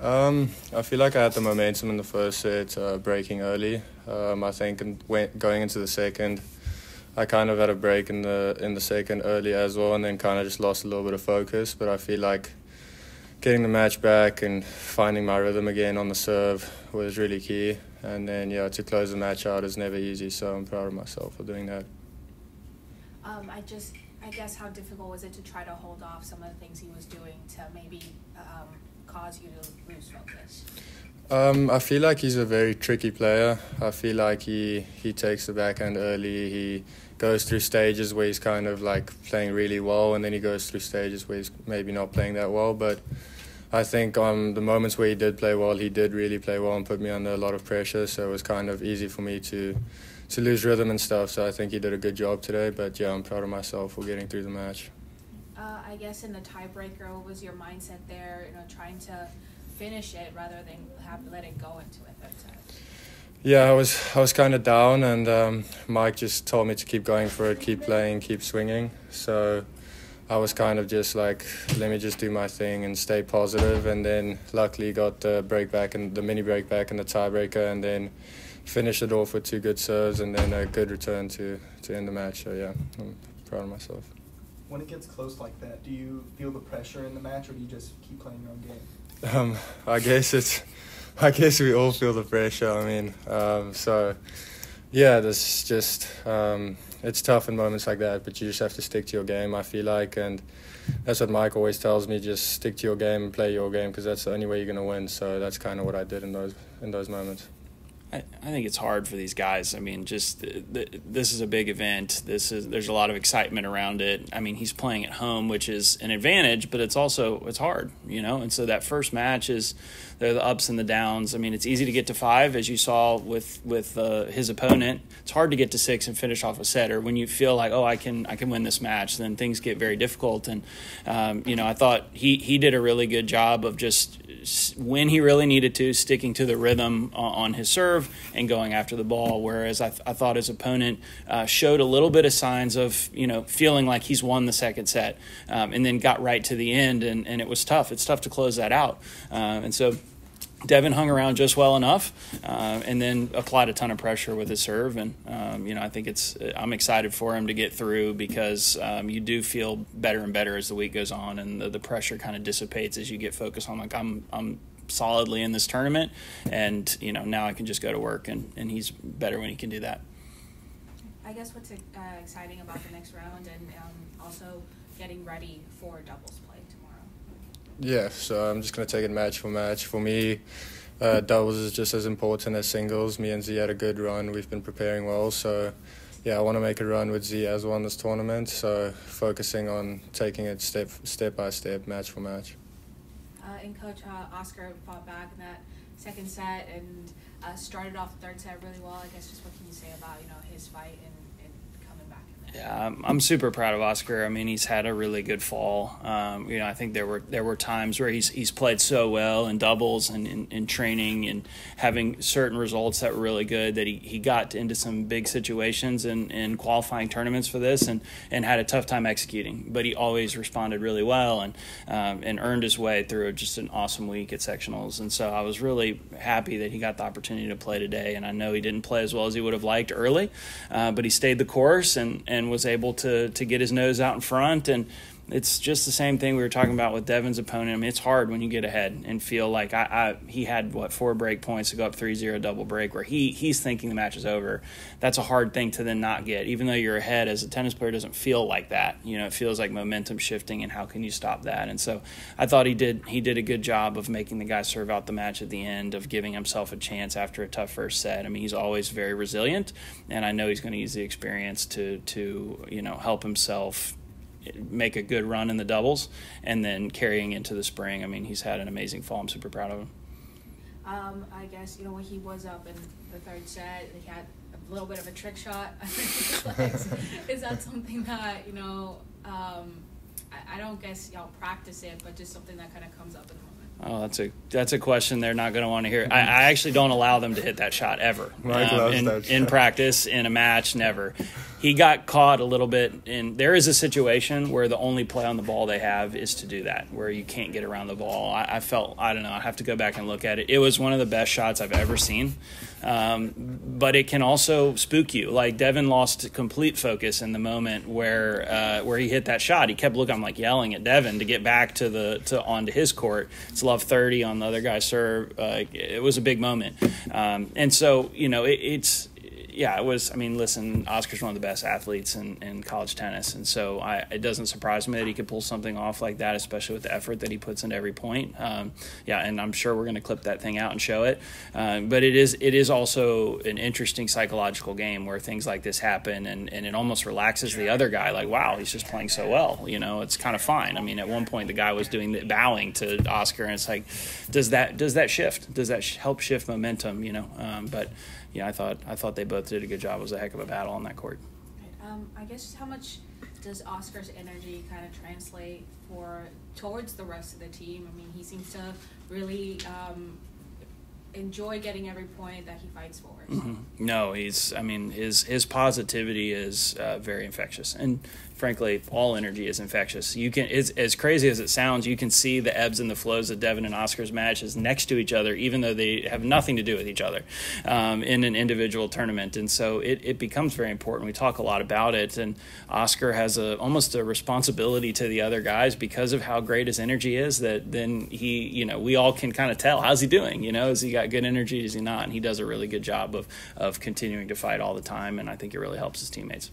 I feel like I had the momentum in the first set, breaking early. I think going into the second, I kind of had a break in the second early as well, and then kind of just lost a little bit of focus. But I feel like getting the match back and finding my rhythm again on the serve was really key. And then, to close the match out is never easy, so I'm proud of myself for doing that. I guess how difficult was it to try to hold off some of the things he was doing to maybe cause you to lose focus? I feel like he's a very tricky player. I feel like he takes the backhand early. He goes through stages where he's kind of like playing really well, and then he goes through stages where he's maybe not playing that well. But I think on the moments where he did play well, he did really play well and put me under a lot of pressure. So it was kind of easy for me to lose rhythm and stuff. So I think he did a good job today. But I'm proud of myself for getting through the match. I guess in the tiebreaker, what was your mindset there? Trying to finish it rather than let it go into a third set. Yeah, I was kind of down, and Mike just told me to keep going for it, keep playing, keep swinging. So I was kind of just like, let me just do my thing and stay positive. And then luckily got the break back and the mini break back and the tiebreaker, and then finished it off with 2 good serves and then a good return to end the match. So I'm proud of myself. When it gets close like that, do you feel the pressure in the match, or do you just keep playing your own game? I guess we all feel the pressure. I mean, this just it's tough in moments like that, but you just have to stick to your game, I feel like, and that's what Mike always tells me: just stick to your game and play your game, because that's the only way you're going to win. So that's kind of what I did in those moments. I think it's hard for these guys. I mean, just this is a big event. There's a lot of excitement around it. I mean, he's playing at home, which is an advantage, but it's hard, And so that first match there are the ups and the downs. I mean, it's easy to get to 5, as you saw with his opponent. It's hard to get to 6 and finish off a set. Or when you feel like, I can win this match, then things get very difficult. And I thought he did a really good job of just, when he really needed to, sticking to the rhythm on his serve and going after the ball, whereas I thought his opponent showed a little bit of signs of feeling like he's won the second set, and then got right to the end, and it was tough. It's tough to close that out, and so Devin hung around just well enough, and then applied a ton of pressure with his serve. And I think I'm excited for him to get through, because you do feel better and better as the week goes on, and the pressure kind of dissipates as you get focused on, like, I'm solidly in this tournament, and now I can just go to work, and he's better when he can do that. I guess what's exciting about the next round, and also getting ready for doubles play tomorrow. Yeah, so I'm just going to take it match for match. For me, doubles is just as important as singles. Me and Z had a good run. We've been preparing well, so I want to make a run with Z as well in this tournament. So focusing on taking it step by step, match for match. And Coach, Oscar fought back in that second set and started off the third set really well. I guess just what can you say about his fight and coming back in there? Yeah, I'm super proud of Oscar. I mean, he's had a really good fall. I think there were times where he's played so well in doubles and in training and having certain results that were really good, that he got into some big situations in qualifying tournaments for this and had a tough time executing. But he always responded really well and earned his way through just an awesome week at sectionals. And so I was really happy that he got the opportunity to play today. And I know he didn't play as well as he would have liked early, but he stayed the course and was able to get his nose out in front. And it's just the same thing we were talking about with Devin's opponent. I mean, it's hard when you get ahead and feel like he had 4 break points to go up 3-0 double break, where he's thinking the match is over. That's a hard thing to then not get, even though you're ahead. As a tennis player, doesn't feel like that. It feels like momentum shifting, and how can you stop that? And so I thought he did a good job of making the guy serve out the match at the end, of giving himself a chance after a tough first set. I mean, he's always very resilient, and I know he's going to use the experience to help himself make a good run in the doubles, and then carrying into the spring. I mean, he's had an amazing fall. I'm super proud of him. I guess, when he was up in the third set, he had a little bit of a trick shot. Is that something that, I don't guess y'all practice it, but just something that kind of comes up in the moment? Oh, that's a question they're not going to want to hear. I actually don't allow them to hit that shot ever. Mike loves that shot. In practice, in a match, never. He got caught a little bit there is a situation where the only play on the ball they have is to do that, where you can't get around the ball. I don't know, I have to go back and look at it. It was one of the best shots I've ever seen. But it can also spook you. Like Devin lost complete focus in the moment where he hit that shot. He kept looking, I'm like yelling at Devin to get back onto his court. It's love 30 on the other guy's serve. It was a big moment. And so, it was. I mean, listen, Oscar's one of the best athletes in college tennis, and so it doesn't surprise me that he could pull something off like that, especially with the effort that he puts into every point. And I'm sure we're going to clip that thing out and show it. But it is also an interesting psychological game where things like this happen, and it almost relaxes the other guy. Like, wow, he's just playing so well. It's kind of fine. I mean, at one point the guy was bowing to Oscar, and it's like, does that shift? Does that help shift momentum? But. Yeah, I thought they both did a good job. It was a heck of a battle on that court. Right. I guess just how much does Oscar's energy kind of translate towards the rest of the team? I mean, he seems to really enjoy getting every point that he fights for. So. Mm-hmm. No, his positivity is very infectious, and frankly, all energy is infectious. It's as crazy as it sounds, you can see the ebbs and the flows of Devin and Oscar's matches next to each other, even though they have nothing to do with each other in an individual tournament. And so it becomes very important. We talk a lot about it, and Oscar has almost a responsibility to the other guys because of how great his energy is, that then we all can kind of tell, how's he doing? Is he got good energy? Is he not? And he does a really good job of continuing to fight all the time, and I think it really helps his teammates.